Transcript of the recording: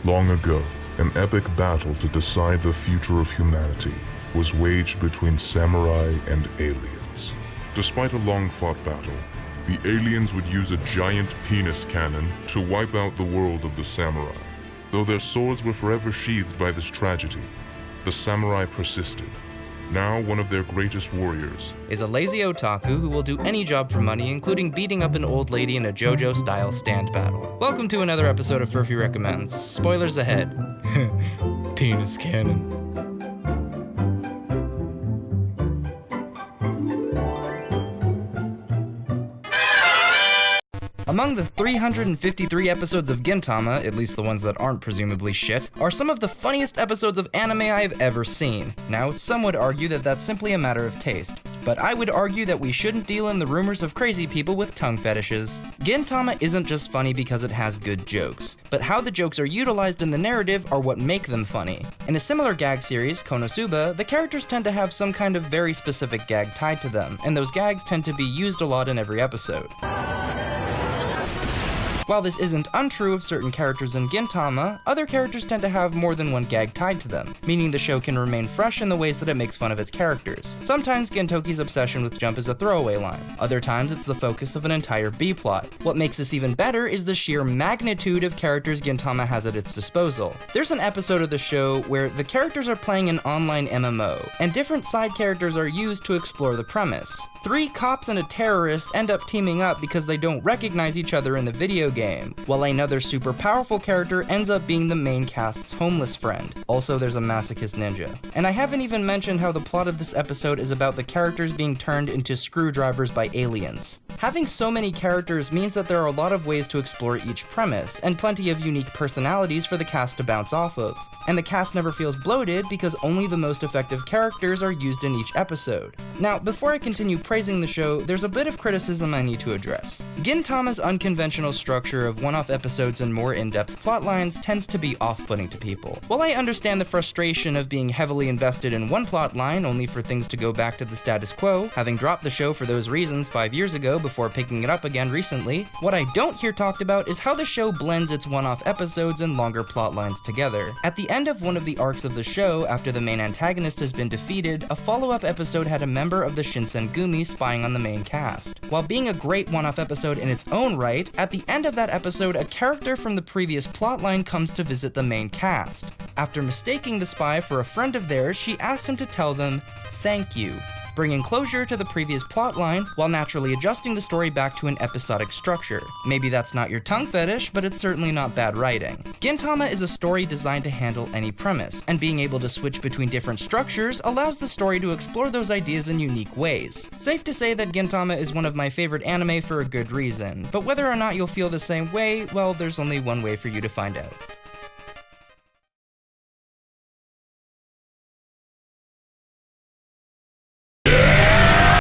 Long ago, an epic battle to decide the future of humanity was waged between samurai and aliens. Despite a long-fought battle, the aliens would use a giant penis cannon to wipe out the world of the samurai. Though their swords were forever sheathed by this tragedy, the samurai persisted. Now one of their greatest warriors is a lazy otaku who will do any job for money, including beating up an old lady in a JoJo-style stand battle. Welcome to another episode of Frffy Recommends. Spoilers ahead. Penis cannon. Among the 353 episodes of Gintama, at least the ones that aren't presumably shit, are some of the funniest episodes of anime I've ever seen. Now, some would argue that that's simply a matter of taste, but I would argue that we shouldn't deal in the rumors of crazy people with tongue fetishes. Gintama isn't just funny because it has good jokes, but how the jokes are utilized in the narrative are what make them funny. In a similar gag series, Konosuba, the characters tend to have some kind of very specific gag tied to them, and those gags tend to be used a lot in every episode. While this isn't untrue of certain characters in Gintama, other characters tend to have more than one gag tied to them, meaning the show can remain fresh in the ways that it makes fun of its characters. Sometimes Gintoki's obsession with Jump is a throwaway line. Other times it's the focus of an entire B-plot. What makes this even better is the sheer magnitude of characters Gintama has at its disposal. There's an episode of the show where the characters are playing an online MMO, and different side characters are used to explore the premise. 3 cops and a terrorist end up teaming up because they don't recognize each other in the video game, while another super powerful character ends up being the main cast's homeless friend. Also, there's a masochist ninja. And I haven't even mentioned how the plot of this episode is about the characters being turned into screwdrivers by aliens. Having so many characters means that there are a lot of ways to explore each premise, and plenty of unique personalities for the cast to bounce off of. And the cast never feels bloated because only the most effective characters are used in each episode. Now, before I continue praising the show, there's a bit of criticism I need to address. Gintama's unconventional structure of one-off episodes and more in-depth plotlines tends to be off-putting to people. While I understand the frustration of being heavily invested in one plotline only for things to go back to the status quo, having dropped the show for those reasons 5 years ago before picking it up again recently, what I don't hear talked about is how the show blends its one-off episodes and longer plotlines together. At the end of one of the arcs of the show, after the main antagonist has been defeated, a follow-up episode had a member of the Shinsengumi spying on the main cast. While being a great one-off episode in its own right, at the end of that episode, a character from the previous plotline comes to visit the main cast. After mistaking the spy for a friend of theirs, she asks him to tell them, "Thank you," bringing closure to the previous plotline while naturally adjusting the story back to an episodic structure. Maybe that's not your tongue fetish, but it's certainly not bad writing. Gintama is a story designed to handle any premise, and being able to switch between different structures allows the story to explore those ideas in unique ways. Safe to say that Gintama is one of my favorite anime for a good reason, but whether or not you'll feel the same way, well, there's only one way for you to find out.